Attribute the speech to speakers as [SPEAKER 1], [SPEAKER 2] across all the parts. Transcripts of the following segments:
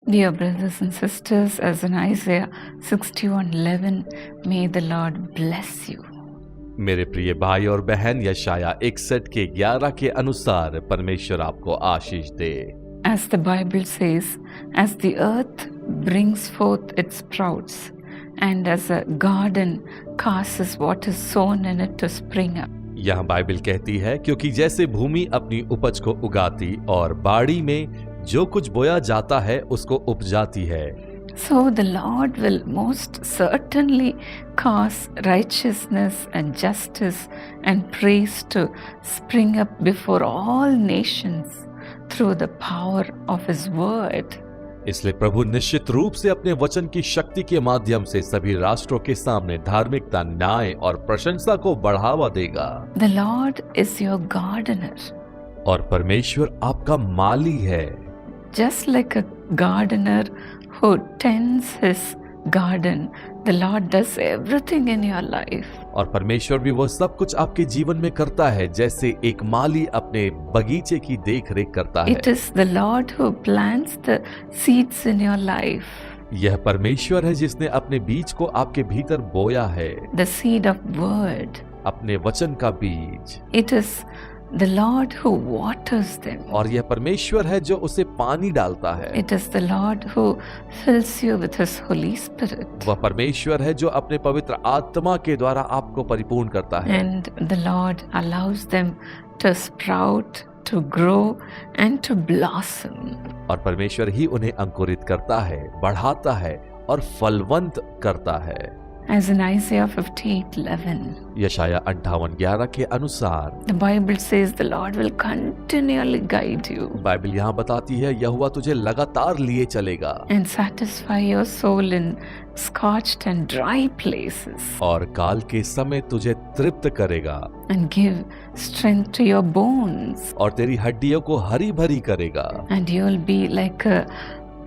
[SPEAKER 1] Dear brothers and sisters, as in Isaiah 61:11, may the Lord bless you.
[SPEAKER 2] मेरे प्रिय भाई और बहन, यशाया 61 के 11 के अनुसार परमेश्वर आपको आशीष दे।
[SPEAKER 1] As the Bible says, as the earth brings forth its sprouts, and as a garden causes what is sown in it to spring up.
[SPEAKER 2] यहाँ बाइबल कहती है, क्योंकि जैसे भूमि अपनी उपज को उगाती और बाड़ी में जो कुछ बोया जाता है उसको उपजाती है,
[SPEAKER 1] So the Lord will most certainly cause righteousness and justice and praise to spring up before all nations through the power of His word.
[SPEAKER 2] इसलिए प्रभु निश्चित रूप से अपने वचन की शक्ति के माध्यम से सभी राष्ट्रों के सामने धार्मिकता, न्याय और प्रशंसा को बढ़ावा देगा।
[SPEAKER 1] The Lord is your gardener.
[SPEAKER 2] और परमेश्वर आपका माली है।
[SPEAKER 1] Just like a gardener who tends his garden, the Lord does everything in your life.
[SPEAKER 2] और परमेश्वर भी वो सब कुछ आपके जीवन में करता है, जैसे एक माली अपने बगीचे की देख रेख करता है।
[SPEAKER 1] It is the Lord who plants the seeds in your life.
[SPEAKER 2] यह परमेश्वर है जिसने अपने बीज को आपके भीतर बोया है,
[SPEAKER 1] The seed of word.
[SPEAKER 2] अपने वचन का बीज।
[SPEAKER 1] It is the Lord who waters them.
[SPEAKER 2] और यह परमेश्वर है जो उसे पानी डालता है।
[SPEAKER 1] It is the Lord who fills you with His Holy Spirit.
[SPEAKER 2] वह परमेश्वर है जो अपने पवित्र आत्मा के द्वारा आपको परिपूर्ण करता है।
[SPEAKER 1] And the Lord allows them to sprout, to grow and to blossom.
[SPEAKER 2] और परमेश्वर ही उन्हें अंकुरित करता है, बढ़ाता है और फलवंत करता है।
[SPEAKER 1] As in Isaiah 58:11,
[SPEAKER 2] यशाया 58:11 के अनुसार
[SPEAKER 1] the Bible says the Lord will continually guide you
[SPEAKER 2] Bible यहाँ बताती है, यहोवा तुझे लगातार लिए चलेगा
[SPEAKER 1] and satisfy your soul in scorched and dry places
[SPEAKER 2] और काल के समय तुझे तृप्त करेगा
[SPEAKER 1] and give strength to your bones,
[SPEAKER 2] और तेरी हड्डियों को हरी भरी करेगा
[SPEAKER 1] and you will be like a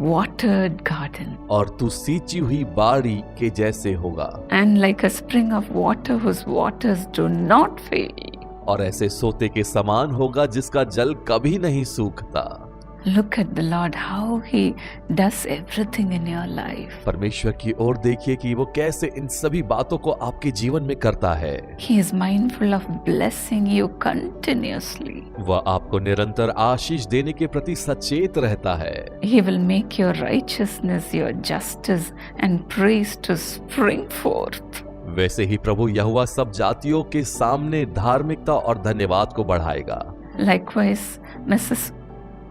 [SPEAKER 1] watered garden
[SPEAKER 2] और तू सींची हुई बाड़ी के जैसे होगा
[SPEAKER 1] and like a spring of water whose waters do not fail.
[SPEAKER 2] और ऐसे सोते के समान होगा जिसका जल कभी नहीं सूखता।
[SPEAKER 1] Look at the Lord, how He does everything in your life.
[SPEAKER 2] परमेश्वर की ओर देखिए कि वो कैसे इन सभी बातों को आपके जीवन में करता है।
[SPEAKER 1] He is mindful of blessing you continuously.
[SPEAKER 2] वह आपको निरंतर आशीष देने के प्रति सचेत रहता है।
[SPEAKER 1] He will make your righteousness, your justice and praise to spring forth.
[SPEAKER 2] वैसे ही प्रभु यहोवा सब जातियों के सामने धार्मिकता और धन्यवाद को बढ़ाएगा।
[SPEAKER 1] Likewise, Mrs.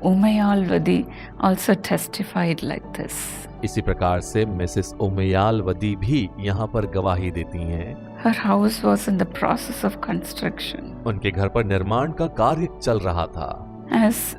[SPEAKER 1] Umayalvadi also testified like this.
[SPEAKER 2] इसी प्रकार से मिसेस उमयालवदी भी यहाँ पर गवाही देती हैं।
[SPEAKER 1] Her house was in the process of construction.
[SPEAKER 2] उनके घर पर निर्माण का कार्य चल रहा था।
[SPEAKER 1] As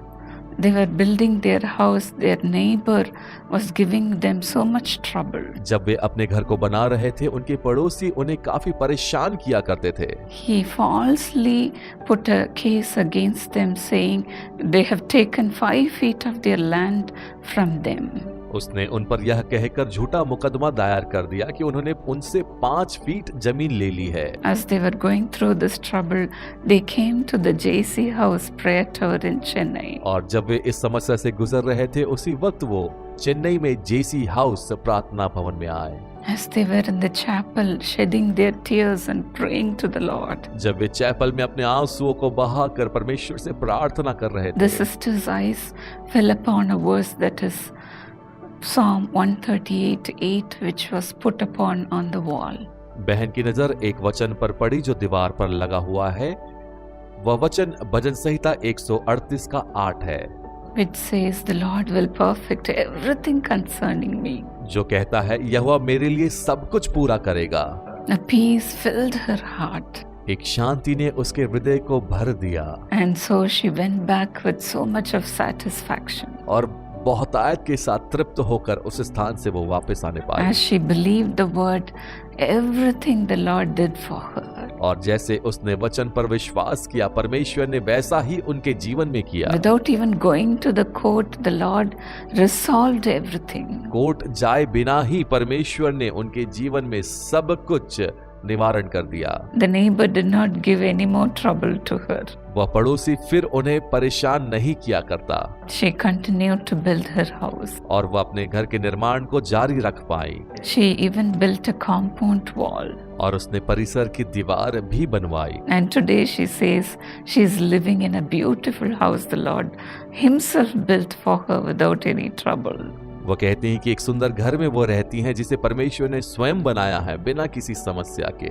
[SPEAKER 1] they were building their house, their neighbor was giving them so much trouble.
[SPEAKER 2] जब वे अपने घर को बना रहे थे, उनके पड़ोसी उन्हें काफी परेशान किया करते थे।
[SPEAKER 1] He falsely put a case against them, saying they have taken 5 feet of their land from them.
[SPEAKER 2] उसने उन पर यह कहकर झूठा मुकदमा दायर कर दिया कि उन्होंने उनसे 5 फीट जमीन ले ली है।
[SPEAKER 1] As they were going through this trouble, they came to the JC House prayer tower in Chennai.
[SPEAKER 2] और जब वे इस समस्या से गुजर रहे थे, उसी वक्त वो चेन्नई में जेसी हाउस प्रार्थना भवन में आए।
[SPEAKER 1] As they were in the chapel, shedding their tears and praying to the Lord,
[SPEAKER 2] जब वे चैपल में अपने आंसुओं को बहाकर परमेश्वर से प्रार्थना कर रहे
[SPEAKER 1] the
[SPEAKER 2] थे,
[SPEAKER 1] sister's eyes fell upon a verse that is Psalm 138:8, which was put upon on the wall.
[SPEAKER 2] बहन की नजर एक वचन पर पड़ी जो दीवार पर लगा हुआ है। वह वचन भजन संहिता 138 का 8 है,
[SPEAKER 1] Which says, the Lord will perfect everything concerning me.
[SPEAKER 2] जो कहता है, यहोवा मेरे लिए सब कुछ पूरा करेगा।
[SPEAKER 1] A peace filled her heart,
[SPEAKER 2] एक शांति ने उसके हृदय को भर दिया
[SPEAKER 1] and so she went back with so much of satisfaction.
[SPEAKER 2] और बहुतायत के साथ तृप्त होकर उस स्थान से वो वापस आने पाई।
[SPEAKER 1] As she believed the word, everything the Lord did for her.
[SPEAKER 2] और जैसे उसने वचन पर विश्वास किया, परमेश्वर ने वैसा ही उनके जीवन में किया।
[SPEAKER 1] Without even going to the court, the Lord resolved everything.
[SPEAKER 2] Court जाए बिना ही परमेश्वर ने उनके जीवन में सब कुछ निवारण कर दिया।
[SPEAKER 1] The neighbor did not give any more trouble to her.
[SPEAKER 2] वह पड़ोसी फिर उन्हें परेशान नहीं किया करता
[SPEAKER 1] She continued to build her house.
[SPEAKER 2] और वह अपने घर के निर्माण को जारी रख पाई
[SPEAKER 1] She even built a compound wall.
[SPEAKER 2] और उसने परिसर की दीवार भी बनवाई।
[SPEAKER 1] And today she says she is living in a beautiful house the Lord Himself built for her without any trouble.
[SPEAKER 2] वो कहती हैं कि एक सुंदर घर में वो रहती हैं जिसे परमेश्वर ने स्वयं बनाया है बिना किसी समस्या के।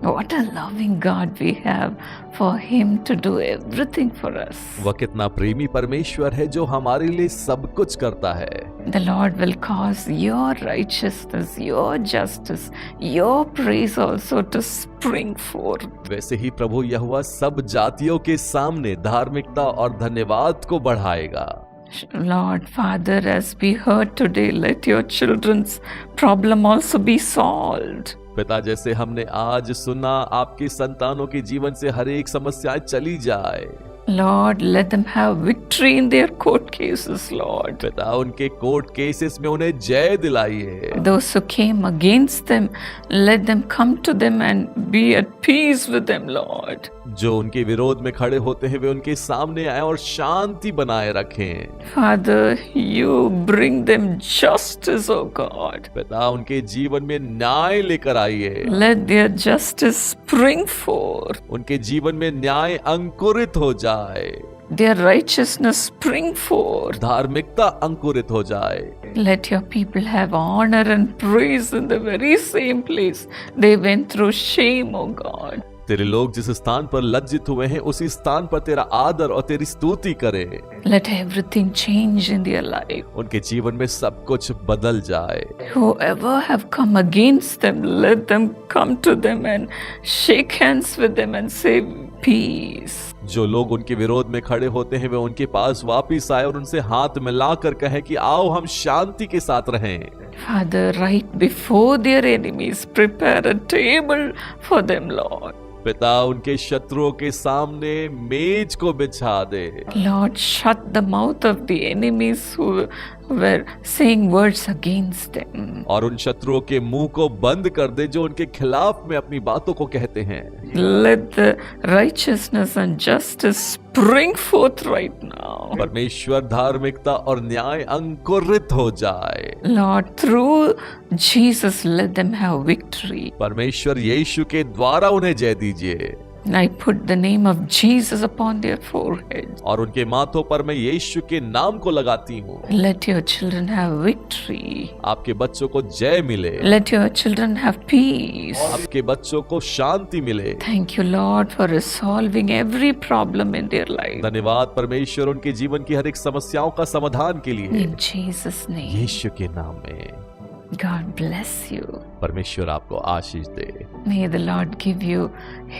[SPEAKER 1] What a loving God we have for Him to do everything for us.
[SPEAKER 2] वह कितना प्रेमी परमेश्वर है जो हमारे लिए सब कुछ करता है।
[SPEAKER 1] The Lord will cause your righteousness, your justice, your praise also to spring forth.
[SPEAKER 2] वैसे ही प्रभु यहोवा सब जातियों के सामने धार्मिकता और धन्यवाद को बढ़ाएगा।
[SPEAKER 1] Lord, Father, as we heard today, let your children's problem also be solved.
[SPEAKER 2] पिता, जैसे हमने आज सुना, आपके संतानों के जीवन से हर एक समस्याएं चली जाए।
[SPEAKER 1] Lord, let them have victory in their court cases, Lord.
[SPEAKER 2] पिता, उनके कोर्ट केसेस में उन्हें जय दिलाइए।
[SPEAKER 1] Those who came against them, let them come to them and be at peace with them, Lord.
[SPEAKER 2] जो उनके विरोध में खड़े होते हैं वे उनके सामने आए और शांति बनाए रखें।
[SPEAKER 1] Father, you bring them justice, O God.
[SPEAKER 2] पिता, उनके जीवन में न्याय लेकर आइए।
[SPEAKER 1] Let their justice spring forth.
[SPEAKER 2] उनके जीवन में न्याय अंकुरित हो जाए।
[SPEAKER 1] Their righteousness spring forth.
[SPEAKER 2] धार्मिकता अंकुरित हो जाए।
[SPEAKER 1] Let your people have honor and praise in the very same place they went through shame, O God.
[SPEAKER 2] तेरे लोग जिस स्थान पर लज्जित हुए हैं उसी स्थान पर तेरा आदर और तेरी स्तुति करें।
[SPEAKER 1] Let everything change in their life.
[SPEAKER 2] उनके जीवन में सब कुछ बदल जाए।
[SPEAKER 1] Whoever have come against them, let them come to them and shake hands with them and say peace.
[SPEAKER 2] जो लोग उनके विरोध में खड़े होते हैं वे उनके पास वापिस आए और उनसे हाथ मिलाकर कहें कि आओ हम शांति के साथ रहें।
[SPEAKER 1] Father, right before their enemies, prepare a table for them, Lord.
[SPEAKER 2] पिता, उनके शत्रुओं के सामने मेज को बिछा दे।
[SPEAKER 1] Lord, shut the mouth of the enemies who were saying words against them.
[SPEAKER 2] और उन शत्रुओं के मुंह को बंद कर दे जो उनके खिलाफ में अपनी बातों को कहते हैं।
[SPEAKER 1] Let the righteousness and justice spring forth right now.
[SPEAKER 2] परमेश्वर, धार्मिकता और न्याय अंकुरित हो जाए।
[SPEAKER 1] Lord, through Jesus, let them have victory.
[SPEAKER 2] परमेश्वर, यीशु के द्वारा उन्हें जय दीजिए।
[SPEAKER 1] I put the name of Jesus upon their foreheads.
[SPEAKER 2] और उनके माथों पर मैं यीशु के नाम को लगाती हूँ।
[SPEAKER 1] Let your children have victory.
[SPEAKER 2] आपके बच्चों को जय मिले।
[SPEAKER 1] Let your children have peace.
[SPEAKER 2] आपके बच्चों को शांति मिले।
[SPEAKER 1] Thank you, Lord, for resolving every problem in their life.
[SPEAKER 2] धन्यवाद परमेश्वर, उनके जीवन की हर एक समस्याओं का समाधान के लिए।
[SPEAKER 1] In Jesus' name.
[SPEAKER 2] यीशु के नाम में।
[SPEAKER 1] God bless you.
[SPEAKER 2] परमेश्वर आपको आशीष दे।
[SPEAKER 1] May the Lord give you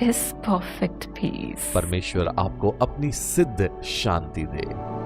[SPEAKER 1] His perfect peace.
[SPEAKER 2] परमेश्वर आपको अपनी सिद्ध शांति दे।